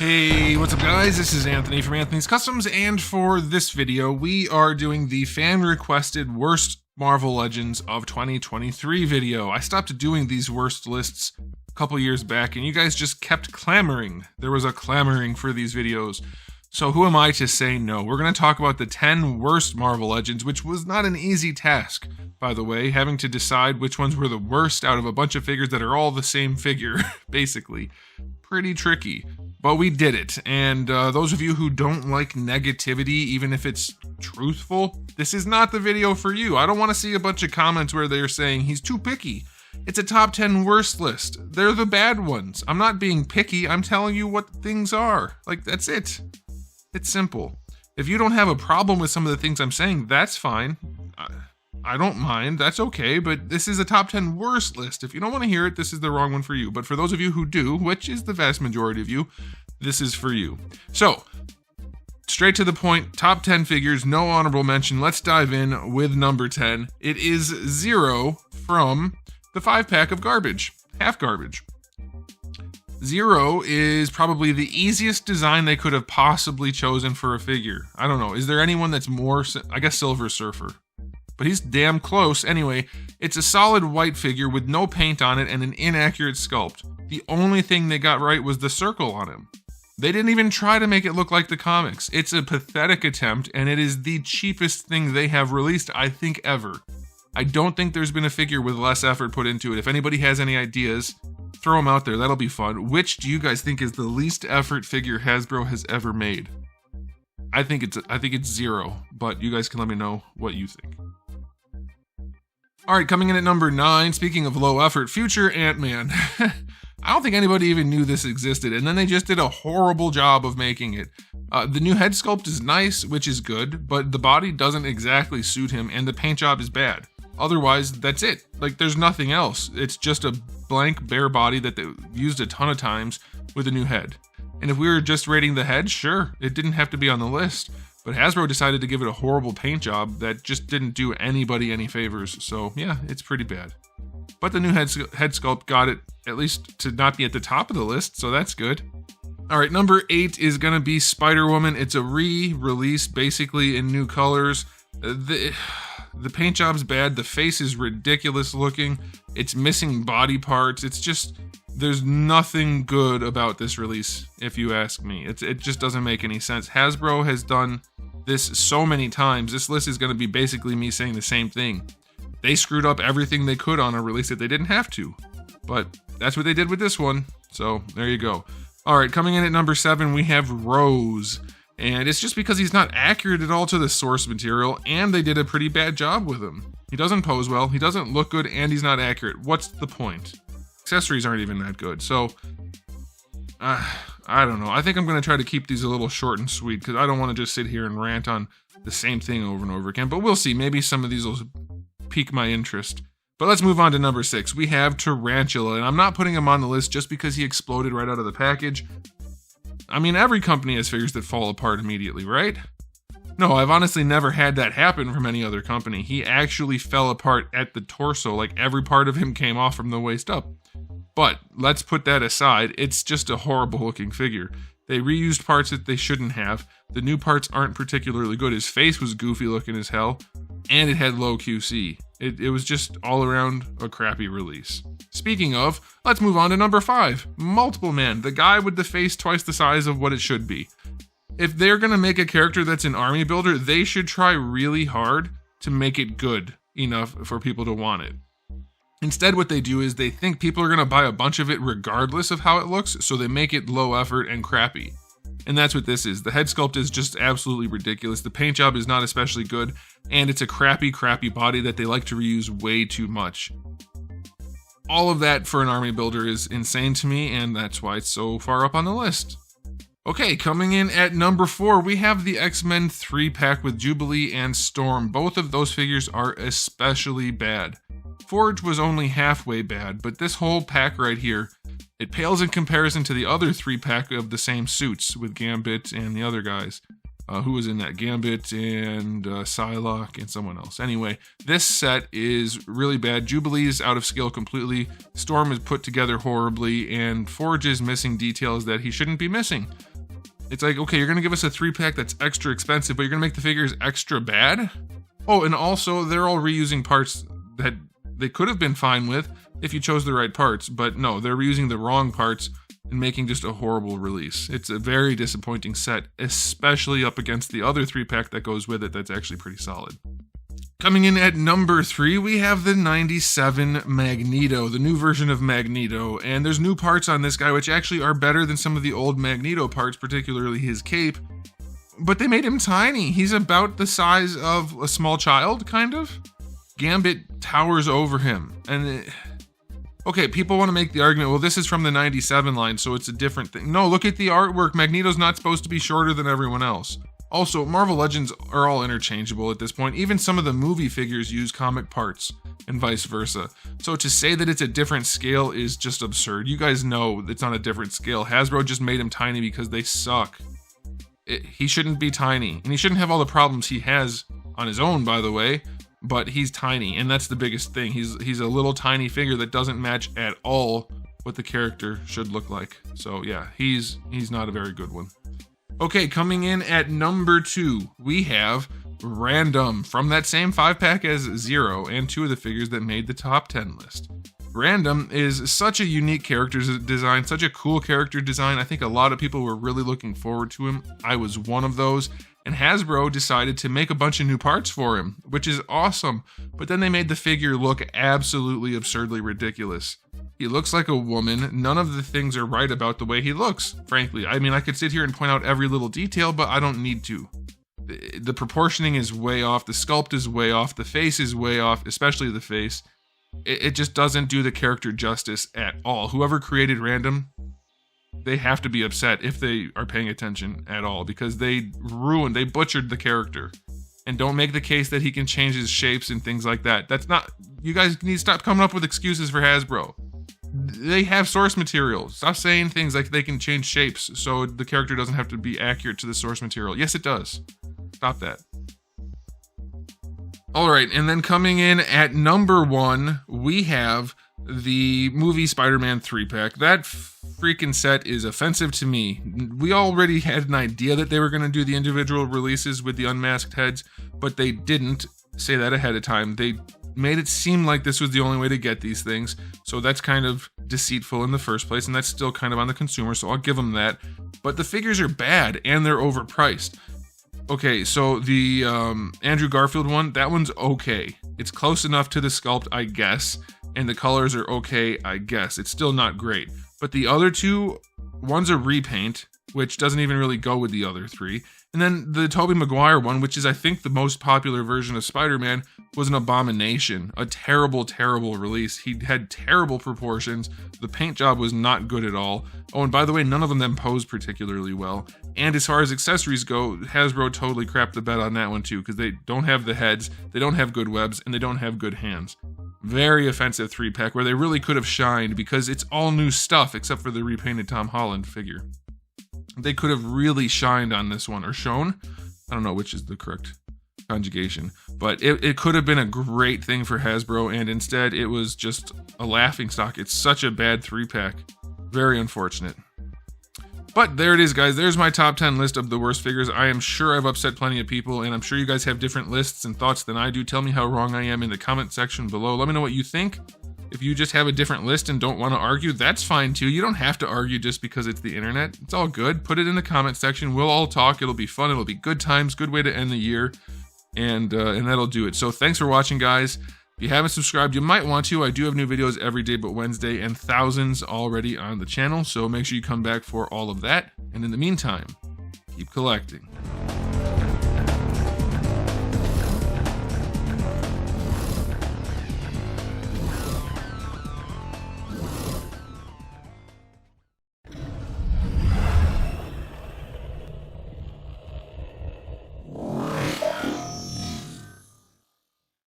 Hey, what's up guys? This is Anthony from Anthony's Customs, and for this video, we are doing the fan-requested Worst Marvel Legends of 2023 video. I stopped doing these worst lists a couple years back, and you guys just kept clamoring. There was a clamoring for these videos. So who am I to say no? We're going to talk about the 10 worst Marvel Legends, which was not an easy task, by the way, having to decide which ones were the worst out of a bunch of figures that are all the same figure, basically. Pretty tricky. But we did it, and those of you who don't like negativity, even if it's truthful, this is not the video for you. I don't want to see a bunch of comments where they're saying he's too picky. It's a top 10 worst list. They're the bad ones. I'm not being picky, I'm telling you what things are. Like, that's it. It's simple. If you don't have a problem with some of the things I'm saying, that's fine. I don't mind, that's okay, but this is a top 10 worst list. If you don't want to hear it, this is the wrong one for you. But for those of you who do, which is the vast majority of you, this is for you. So, straight to the point, top 10 figures, no honorable mention. Let's dive in with number 10. It is Zero from the 5-pack of Garbage, half Garbage. Zero is probably the easiest design they could have possibly chosen for a figure. I don't know, is there anyone that's more, I guess Silver Surfer. But he's damn close. Anyway, it's a solid white figure with no paint on it and an inaccurate sculpt. The only thing they got right was the circle on him. They didn't even try to make it look like the comics. It's a pathetic attempt, and it is the cheapest thing they have released, I think, ever. I don't think there's been a figure with less effort put into it. If anybody has any ideas, throw them out there. That'll be fun. Which do you guys think is the least effort figure Hasbro has ever made? I think it's Zero, but you guys can let me know what you think. Alright, coming in at number 9, speaking of low effort, future AntMan. I don't think anybody even knew this existed, and then they just did a horrible job of making it. The new head sculpt is nice, which is good, but the body doesn't exactly suit him, and the paint job is bad. Otherwise, that's it. Like, there's nothing else. It's just a blank, bare body that they used a ton of times with a new head. And if we were just rating the head, sure, it didn't have to be on the list. But Hasbro decided to give it a horrible paint job that just didn't do anybody any favors, so yeah, it's pretty bad. But the new head sculpt got it, at least to not be at the top of the list, so that's good. Alright, number 8 is gonna be SpiderWoman. It's a re-release, basically in new colors. The paint job's bad, the face is ridiculous looking, it's missing body parts, it's just, there's nothing good about this release, if you ask me. It just doesn't make any sense. Hasbro has done this so many times. This list is going to be basically me saying the same thing. They screwed up everything they could on a release that they didn't have to. But that's what they did with this one. So there you go. Alright, coming in at number 7, we have Rose. And it's just because he's not accurate at all to the source material, and they did a pretty bad job with him. He doesn't pose well, he doesn't look good, and he's not accurate. What's the point? Accessories aren't even that good, so I don't know. I think I'm going to try to keep these a little short and sweet, because I don't want to just sit here and rant on the same thing over and over again, but we'll see. Maybe some of these will pique my interest. But let's move on to number 6. We have Tarantella, and I'm not putting him on the list just because he exploded right out of the package. I mean, every company has figures that fall apart immediately, right? No, I've honestly never had that happen from any other company. He actually fell apart at the torso, like every part of him came off from the waist up. But let's put that aside, it's just a horrible looking figure. They reused parts that they shouldn't have. The new parts aren't particularly good. His face was goofy looking as hell, and it had low QC. It was just all around a crappy release. Speaking of, let's move on to number 5, Multiple Man, the guy with the face twice the size of what it should be. If they're gonna make a character that's an army builder, they should try really hard to make it good enough for people to want it. Instead, what they do is they think people are gonna buy a bunch of it regardless of how it looks, so they make it low effort and crappy. And that's what this is. The head sculpt is just absolutely ridiculous. The paint job is not especially good, and it's a crappy body that they like to reuse way too much. All of that for an army builder is insane to me, and that's why it's so far up on the list. Okay, coming in at number 4, we have the XMen 3-pack with Jubilee and Storm. Both of those figures are especially bad. Forge was only halfway bad, but this whole pack right here, it pales in comparison to the other 3-pack of the same suits with Gambit and the other guys. Who was in that? Gambit and Psylocke and someone else. Anyway, this set is really bad. Jubilee is out of scale completely. Storm is put together horribly, and Forge is missing details that he shouldn't be missing. It's like, okay, you're gonna give us a 3-pack that's extra expensive, but you're gonna make the figures extra bad? Oh, and also, they're all reusing parts that they could have been fine with if you chose the right parts, but no, they're reusing the wrong parts and making just a horrible release. It's a very disappointing set, especially up against the other 3-pack that goes with it that's actually pretty solid. Coming in at number 3, we have the 97 Magneto, the new version of Magneto, and there's new parts on this guy which actually are better than some of the old Magneto parts, particularly his cape, but they made him tiny. He's about the size of a small child, kind of. Gambit towers over him, and okay, people want to make the argument, well, this is from the 97 line, so it's a different thing. No, look at the artwork. Magneto's not supposed to be shorter than everyone else. Also, Marvel Legends are all interchangeable at this point. Even some of the movie figures use comic parts and vice versa. So to say that it's a different scale is just absurd. You guys know it's on a different scale. Hasbro just made him tiny because they suck. He shouldn't be tiny, and he shouldn't have all the problems he has on his own, by the way, but he's tiny, and that's the biggest thing. He's a little tiny figure that doesn't match at all what the character should look like. So yeah, he's not a very good one. Okay, coming in at number 2, we have Random, from that same 5-pack as Zero, and 2 of the figures that made the top 10 list. Random is such a unique character design, such a cool character design. I think a lot of people were really looking forward to him. I was one of those, and Hasbro decided to make a bunch of new parts for him, which is awesome, but then they made the figure look absolutely absurdly ridiculous. He looks like a woman. None of the things are right about the way he looks, frankly. I mean, I could sit here and point out every little detail, but I don't need to. The proportioning is way off, the sculpt is way off, the face is way off, especially the face. It just doesn't do the character justice at all. Whoever created Random, they have to be upset if they are paying attention at all, because they butchered the character. And don't make the case that he can change his shapes and things like that. That's not, you guys need to stop coming up with excuses for Hasbro. They have source material. Stop saying things like they can change shapes so the character doesn't have to be accurate to the source material. Yes, it does. Stop that. All right, and then coming in at number 1, we have the movie Spider-Man 3-pack. That freaking set is offensive to me. We already had an idea that they were going to do the individual releases with the unmasked heads, but they didn't say that ahead of time. They made it seem like this was the only way to get these things, so that's kind of deceitful in the first place, and that's still kind of on the consumer, so I'll give them that. But the figures are bad, and they're overpriced. Okay, so the Andrew Garfield one, that one's okay. It's close enough to the sculpt, I guess, and the colors are okay, I guess. It's still not great. But the other 2, one's a repaint, which doesn't even really go with the other 3. And then the Tobey Maguire one, which is I think the most popular version of Spider-Man, was an abomination. A terrible, terrible release. He had terrible proportions. The paint job was not good at all. Oh, and by the way, none of them then posed particularly well. And as far as accessories go, Hasbro totally crapped the bed on that one too, because they don't have the heads, they don't have good webs, and they don't have good hands. Very offensive 3-pack where they really could have shined, because it's all new stuff except for the repainted Tom Holland figure. They could have really shined on this one, or shone. I don't know which is the correct conjugation, but it could have been a great thing for Hasbro, and instead it was just a laughingstock. It's such a bad 3-pack. Very unfortunate. But there it is, guys. There's my top 10 list of the worst figures. I am sure I've upset plenty of people, and I'm sure you guys have different lists and thoughts than I do. Tell me how wrong I am in the comment section below. Let me know what you think. If you just have a different list and don't want to argue, that's fine too. You don't have to argue just because it's the internet. It's all good. Put it in the comment section. We'll all talk. It'll be fun. It'll be good times. Good way to end the year. And that'll do it. So thanks for watching, guys. If you haven't subscribed, you might want to. I do have new videos every day but Wednesday, and thousands already on the channel. So make sure you come back for all of that. And in the meantime, keep collecting.